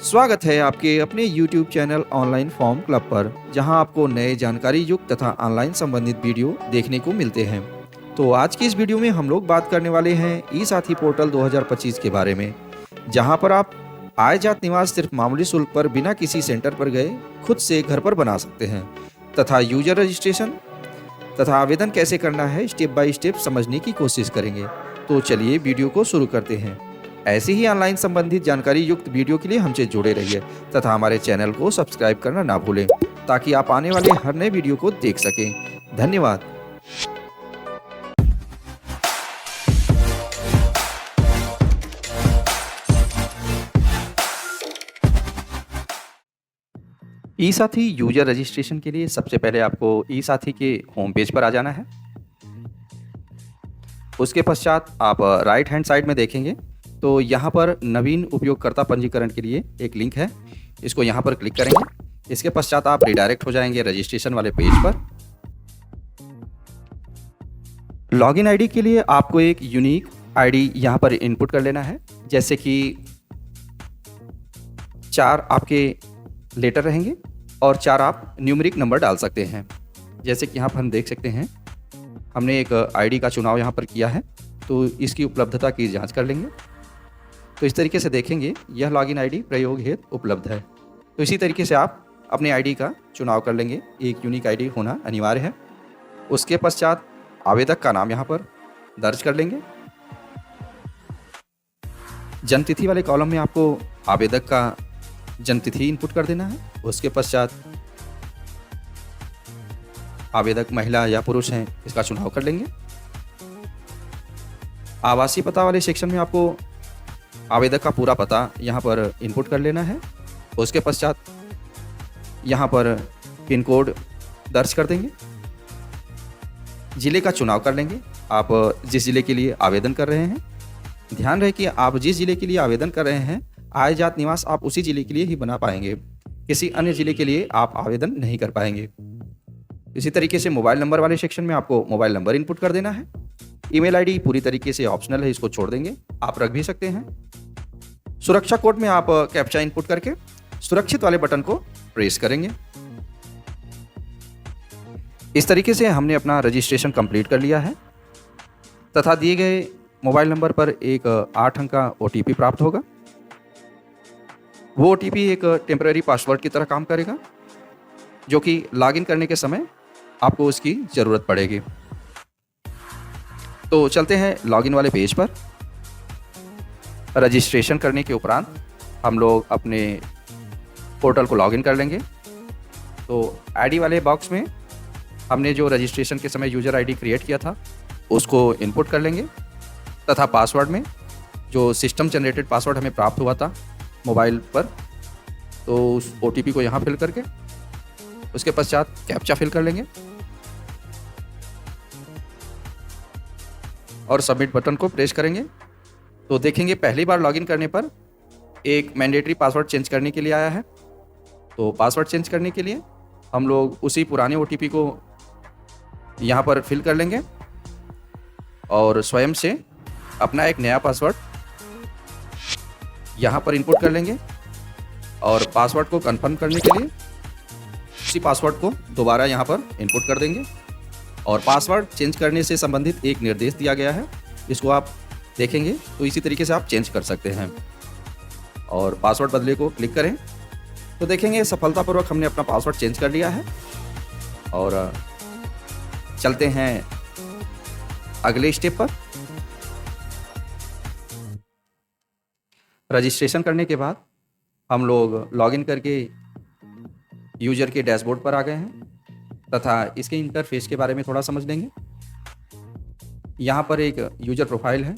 स्वागत है आपके अपने YouTube channel online form club पर, जहां आपको नए जानकारी युक्त तथा ऑनलाइन संबंधित वीडियो देखने को मिलते हैं। तो आज की इस वीडियो में हम लोग बात करने वाले हैं ई साथी पोर्टल 2025 के बारे में, जहां पर आप आय जात निवास सिर्फ मामूली शुल्क पर बिना किसी सेंटर पर गए खुद से घर पर बना सकते हैं तथा यूजर रजिस्ट्रेशन तथा आवेदन कैसे करना है स्टेप बाय स्टेप समझने की कोशिश करेंगे। तो चलिए वीडियो को शुरू करते हैं। ऐसे ही ऑनलाइन संबंधित जानकारी युक्त वीडियो के लिए हमसे जुड़े रहिए तथा हमारे चैनल को सब्सक्राइब करना ना भूलें, ताकि आप आने वाले हर नए वीडियो को देख सकें। धन्यवाद। ई साथी यूजर रजिस्ट्रेशन के लिए सबसे पहले आपको ई साथी के होम पेज पर आ जाना है। उसके पश्चात आप राइट हैंड साइड में देखेंगे तो यहाँ पर नवीन उपयोगकर्ता पंजीकरण के लिए एक लिंक है, इसको यहाँ पर क्लिक करेंगे। इसके पश्चात आप रिडायरेक्ट हो जाएंगे रजिस्ट्रेशन वाले पेज पर। लॉगिन आईडी के लिए आपको एक यूनिक आईडी यहाँ पर इनपुट कर लेना है, जैसे कि 4 आपके लेटर रहेंगे और 4 आप न्यूमेरिक नंबर डाल सकते हैं। जैसे कि यहाँ पर हम देख सकते हैं हमने एक आईडी का चुनाव यहाँ पर किया है, तो इसकी उपलब्धता की जांच कर लेंगे। तो इस तरीके से देखेंगे यह लॉगिन आईडी प्रयोग हेतु उपलब्ध है। तो इसी तरीके से आप अपने आईडी का चुनाव कर लेंगे, एक यूनिक आईडी होना अनिवार्य है। उसके पश्चात आवेदक का नाम यहाँ पर दर्ज कर लेंगे। जन्मतिथि वाले कॉलम में आपको आवेदक का जन्मतिथि इनपुट कर देना है। उसके पश्चात आवेदक महिला या पुरुष हैं इसका चुनाव कर लेंगे। आवासीय पता वाले सेक्शन में आपको आवेदक का पूरा पता यहाँ पर इनपुट कर लेना है। उसके पश्चात यहाँ पर पिन कोड दर्ज कर देंगे। ज़िले का चुनाव कर लेंगे, आप जिस ज़िले के लिए आवेदन कर रहे हैं। ध्यान रहे कि आप जिस ज़िले के लिए आवेदन कर रहे हैं आय जात निवास आप उसी ज़िले के लिए ही बना पाएंगे, किसी अन्य ज़िले के लिए आप आवेदन नहीं कर पाएंगे। इसी तरीके से मोबाइल नंबर वाले सेक्शन में आपको मोबाइल नंबर इनपुट कर देना है। ईमेल आईडी पूरी तरीके से ऑप्शनल है, इसको छोड़ देंगे, आप रख भी सकते हैं। सुरक्षा कोड में आप कैप्चा इनपुट करके सुरक्षित वाले बटन को प्रेस करेंगे। इस तरीके से हमने अपना रजिस्ट्रेशन कंप्लीट कर लिया है तथा दिए गए मोबाइल नंबर पर एक 8 अंक का ओटीपी प्राप्त होगा। वो ओटीपी एक टेम्पररी पासवर्ड की तरह काम करेगा, जो कि लॉगिन करने के समय आपको उसकी ज़रूरत पड़ेगी। तो चलते हैं लॉगिन वाले पेज पर। रजिस्ट्रेशन करने के उपरांत हम लोग अपने पोर्टल को लॉगिन कर लेंगे। तो आईडी वाले बॉक्स में हमने जो रजिस्ट्रेशन के समय यूज़र आईडी क्रिएट किया था उसको इनपुट कर लेंगे तथा पासवर्ड में जो सिस्टम जनरेटेड पासवर्ड हमें प्राप्त हुआ था मोबाइल पर, तो उस ओटीपी को यहाँ फिल करके उसके पश्चात कैप्चा फिल कर लेंगे और सबमिट बटन को प्रेस करेंगे। तो देखेंगे पहली बार लॉगिन करने पर एक मैंडेटरी पासवर्ड चेंज करने के लिए आया है। तो पासवर्ड चेंज करने के लिए हम लोग उसी पुराने ओटीपी को यहाँ पर फिल कर लेंगे और स्वयं से अपना एक नया पासवर्ड यहाँ पर इनपुट कर लेंगे और पासवर्ड को कंफर्म करने के लिए उसी पासवर्ड को दोबारा यहाँ पर इनपुट कर देंगे। और पासवर्ड चेंज करने से संबंधित एक निर्देश दिया गया है, इसको आप देखेंगे तो इसी तरीके से आप चेंज कर सकते हैं। और पासवर्ड बदले को क्लिक करें तो देखेंगे सफलतापूर्वक हमने अपना पासवर्ड चेंज कर लिया है। और चलते हैं अगले स्टेप पर। रजिस्ट्रेशन करने के बाद हम लोग लॉगिन करके यूजर के डैशबोर्ड पर आ गए हैं तथा इसके इंटरफेस के बारे में थोड़ा समझ लेंगे। यहाँ पर एक यूजर प्रोफाइल है,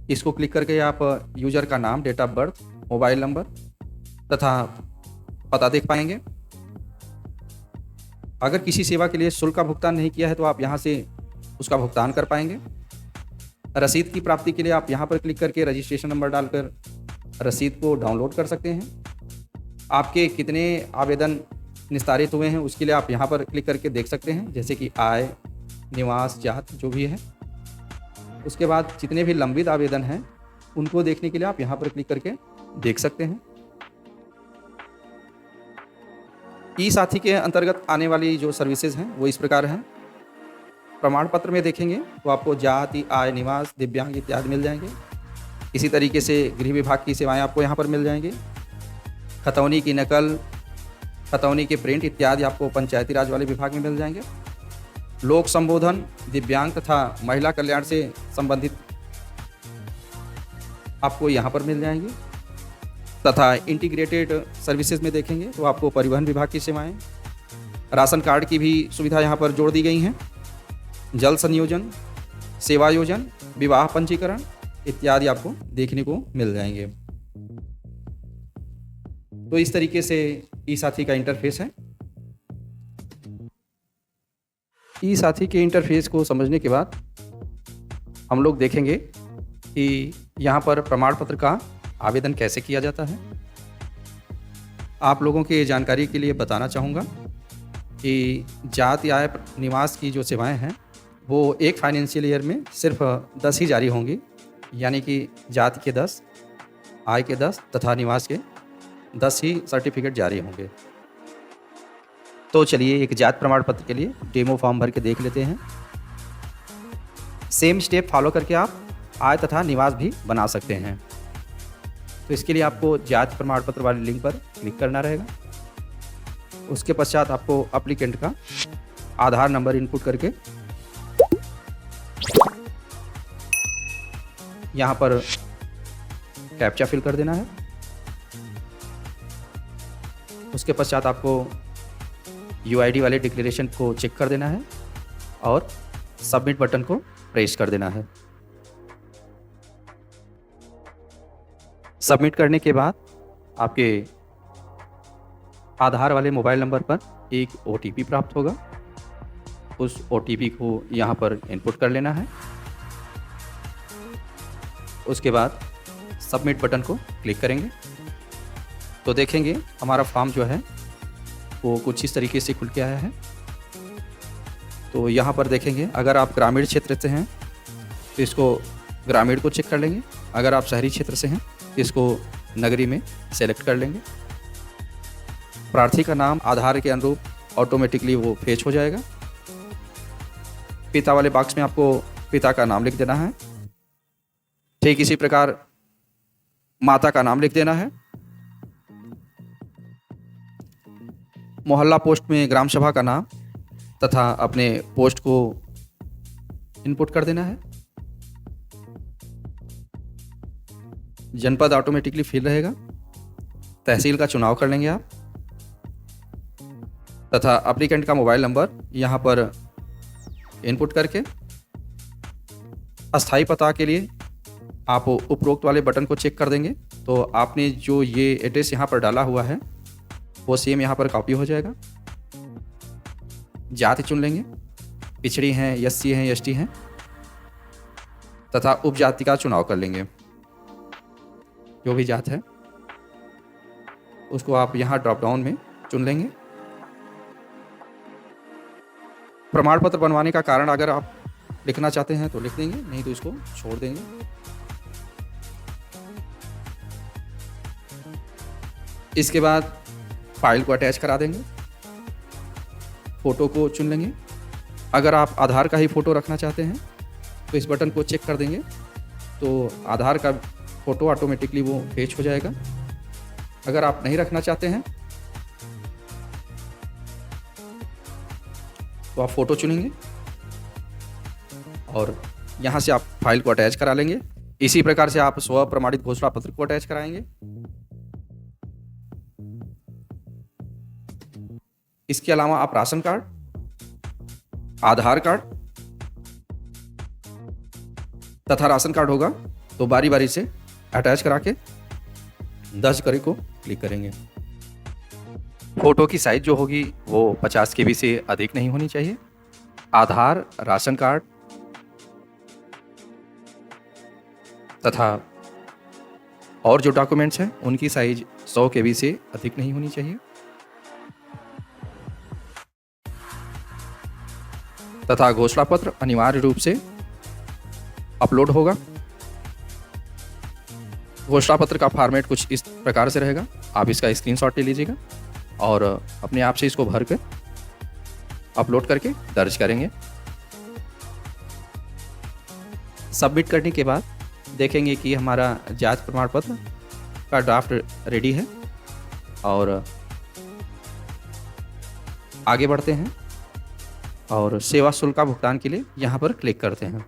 इसको क्लिक करके आप यूजर का नाम, date of birth, mobile number तथा पता देख पाएंगे। अगर किसी सेवा के लिए शुल्क का भुगतान नहीं किया है तो आप यहाँ से उसका भुगतान कर पाएंगे। रसीद की प्राप्ति के लिए आप यहाँ पर क्लिक करके रजिस्ट्रेशन नंबर डालकर रसीद को डाउनलोड कर सकते हैं। आपके कितने आवेदन निस्तारित हुए हैं उसके लिए आप यहाँ पर क्लिक करके देख सकते हैं, जैसे कि आय, निवास, जात जो भी है। उसके बाद जितने भी लंबित आवेदन हैं उनको देखने के लिए आप यहाँ पर क्लिक करके देख सकते हैं। ई साथी के अंतर्गत आने वाली जो सर्विसेज हैं वो इस प्रकार हैं। प्रमाण पत्र में देखेंगे तो आपको जाति, आय, निवास, दिव्यांग इत्यादि मिल जाएंगे। इसी तरीके से गृह विभाग की सेवाएं आपको यहाँ पर मिल जाएंगी। खतौनी की नकल, खतौनी के प्रिंट इत्यादि आपको पंचायती राज वाले विभाग में मिल जाएंगे। लोक संबोधन, दिव्यांग तथा महिला कल्याण से संबंधित आपको यहाँ पर मिल जाएंगी। तथा इंटीग्रेटेड सर्विसेज में देखेंगे तो आपको परिवहन विभाग की सेवाएं, राशन कार्ड की भी सुविधा यहाँ पर जोड़ दी गई हैं। जल संयोजन, सेवा योजन, विवाह पंजीकरण इत्यादि आपको देखने को मिल जाएंगे। तो इस तरीके से ई साथी का इंटरफेस है। ई साथी के इंटरफेस को समझने के बाद हम लोग देखेंगे कि यहाँ पर प्रमाण पत्र का आवेदन कैसे किया जाता है। आप लोगों की जानकारी के लिए बताना चाहूँगा कि जाति, आय, निवास की जो सेवाएं हैं वो एक फाइनेंशियल ईयर में सिर्फ 10 ही जारी होंगी, यानी कि जाति के 10, आय के 10 तथा निवास के 10 ही सर्टिफिकेट जारी होंगे। तो चलिए एक जाति प्रमाण पत्र के लिए डेमो फॉर्म भर के देख लेते हैं। सेम स्टेप फॉलो करके आप आय तथा निवास भी बना सकते हैं। तो इसके लिए आपको जाति प्रमाण पत्र वाले लिंक पर क्लिक करना रहेगा। उसके पश्चात आपको एप्लीकेंट का आधार नंबर इनपुट करके यहाँ पर कैप्चा फिल कर देना है। उसके पश्चात आपको यूआईडी वाले डिक्लेरेशन को चेक कर देना है और सबमिट बटन को प्रेस कर देना है। सबमिट करने के बाद आपके आधार वाले मोबाइल नंबर पर एक OTP प्राप्त होगा। उस OTP को यहाँ पर इनपुट कर लेना है। उसके बाद सबमिट बटन को क्लिक करेंगे तो देखेंगे हमारा फॉर्म जो है वो कुछ इस तरीके से खुल के आया है। तो यहाँ पर देखेंगे अगर आप ग्रामीण क्षेत्र से हैं तो इसको ग्रामीण को चेक कर लेंगे, अगर आप शहरी क्षेत्र से हैं तो इसको नगरी में सेलेक्ट कर लेंगे। प्रार्थी का नाम आधार के अनुरूप ऑटोमेटिकली वो फेच हो जाएगा। पिता वाले बॉक्स में आपको पिता का नाम लिख देना है। ठीक इसी प्रकार माता का नाम लिख देना है। मोहल्ला पोस्ट में ग्राम सभा का नाम तथा अपने पोस्ट को इनपुट कर देना है। जनपद ऑटोमेटिकली फिल रहेगा। तहसील का चुनाव कर लेंगे आप तथा एप्लीकेंट का मोबाइल नंबर यहाँ पर इनपुट करके अस्थायी पता के लिए आप उपरोक्त वाले बटन को चेक कर देंगे तो आपने जो ये एड्रेस यहाँ पर डाला हुआ है वो सेम यहाँ पर कॉपी हो जाएगा। जाति चुन लेंगे, पिछड़ी हैं, SC हैं, ST हैं तथा उपजाति का चुनाव कर लेंगे। जो भी जात है उसको आप यहाँ ड्रॉप डाउन में चुन लेंगे। प्रमाण पत्र बनवाने का कारण अगर आप लिखना चाहते हैं तो लिख देंगे, नहीं तो इसको छोड़ देंगे। इसके बाद फाइल को अटैच करा देंगे। फ़ोटो को चुन लेंगे। अगर आप आधार का ही फ़ोटो रखना चाहते हैं तो इस बटन को चेक कर देंगे तो आधार का फ़ोटो ऑटोमेटिकली वो फेच हो जाएगा। अगर आप नहीं रखना चाहते हैं तो आप फ़ोटो चुनेंगे और यहाँ से आप फाइल को अटैच करा लेंगे। इसी प्रकार से आप स्व प्रमाणित घोषणा पत्र को अटैच कराएंगे। इसके अलावा आप राशन कार्ड, आधार कार्ड तथा राशन कार्ड होगा तो बारी बारी से अटैच करा के दर्ज करे को क्लिक करेंगे। फोटो की साइज जो होगी वो 50 KB से अधिक नहीं होनी चाहिए। आधार, राशन कार्ड तथा और जो डॉक्यूमेंट्स हैं उनकी साइज 100 KB से अधिक नहीं होनी चाहिए तथा घोषणा पत्र अनिवार्य रूप से अपलोड होगा। घोषणा पत्र का फॉर्मेट कुछ इस प्रकार से रहेगा, आप इसका स्क्रीनशॉट ले लीजिएगा। और अपने आप से इसको भर कर अपलोड करके दर्ज करेंगे। सबमिट करने के बाद देखेंगे कि हमारा जात प्रमाण पत्र का ड्राफ्ट रेडी है और आगे बढ़ते हैं और सेवा शुल्क का भुगतान के लिए यहाँ पर क्लिक करते हैं।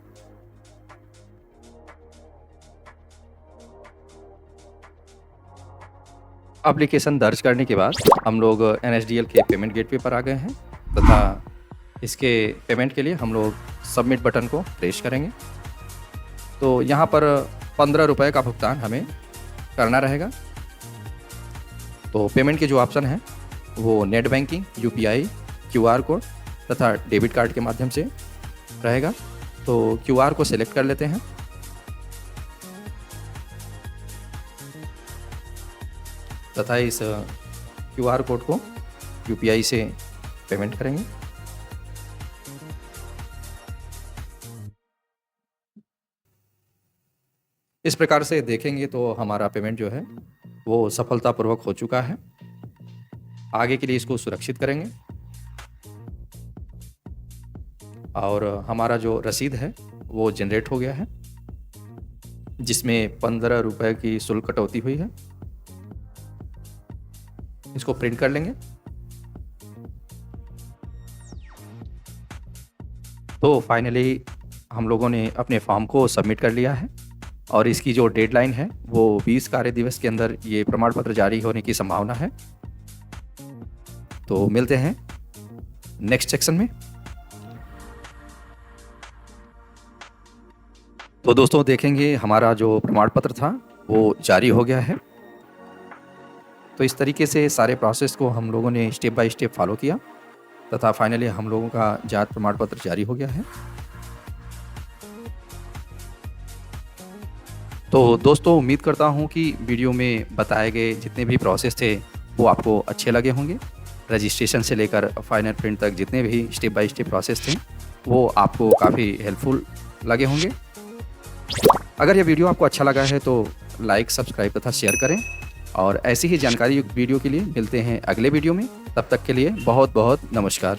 एप्लीकेशन दर्ज करने के बाद हम लोग NSDL के पेमेंट गेटवे पर आ गए हैं तथा इसके पेमेंट के लिए हम लोग सबमिट बटन को प्रेस करेंगे। तो यहाँ पर 15 रुपये का भुगतान हमें करना रहेगा। तो पेमेंट के जो ऑप्शन हैं वो net banking, UPI, QR code तथा डेबिट कार्ड के माध्यम से रहेगा। तो QR को सिलेक्ट कर लेते हैं तथा इस QR कोड को UPI से पेमेंट करेंगे। इस प्रकार से देखेंगे तो हमारा पेमेंट जो है वो सफलतापूर्वक हो चुका है। आगे के लिए इसको सुरक्षित करेंगे और हमारा जो रसीद है वो जनरेट हो गया है जिसमें 15 रुपये की शुल्क कटौती हुई है। इसको प्रिंट कर लेंगे। तो फाइनली हम लोगों ने अपने फॉर्म को सबमिट कर लिया है और इसकी जो डेडलाइन है वो 20 कार्य दिवस के अंदर ये प्रमाण पत्र जारी होने की संभावना है। तो मिलते हैं नेक्स्ट सेक्शन में। तो दोस्तों देखेंगे हमारा जो प्रमाण पत्र था वो जारी हो गया है। तो इस तरीके से सारे प्रोसेस को हम लोगों ने स्टेप बाय स्टेप फॉलो किया तथा फाइनली हम लोगों का जात प्रमाण पत्र जारी हो गया है। तो दोस्तों उम्मीद करता हूँ कि वीडियो में बताए गए जितने भी प्रोसेस थे वो आपको अच्छे लगे होंगे। रजिस्ट्रेशन से लेकर फाइनल प्रिंट तक जितने भी स्टेप बाय स्टेप प्रोसेस थे वो आपको काफ़ी हेल्पफुल लगे होंगे। अगर यह वीडियो आपको अच्छा लगा है तो लाइक, सब्सक्राइब तथा शेयर करें और ऐसी ही जानकारी युक्त वीडियो के लिए मिलते हैं अगले वीडियो में। तब तक के लिए बहुत बहुत नमस्कार।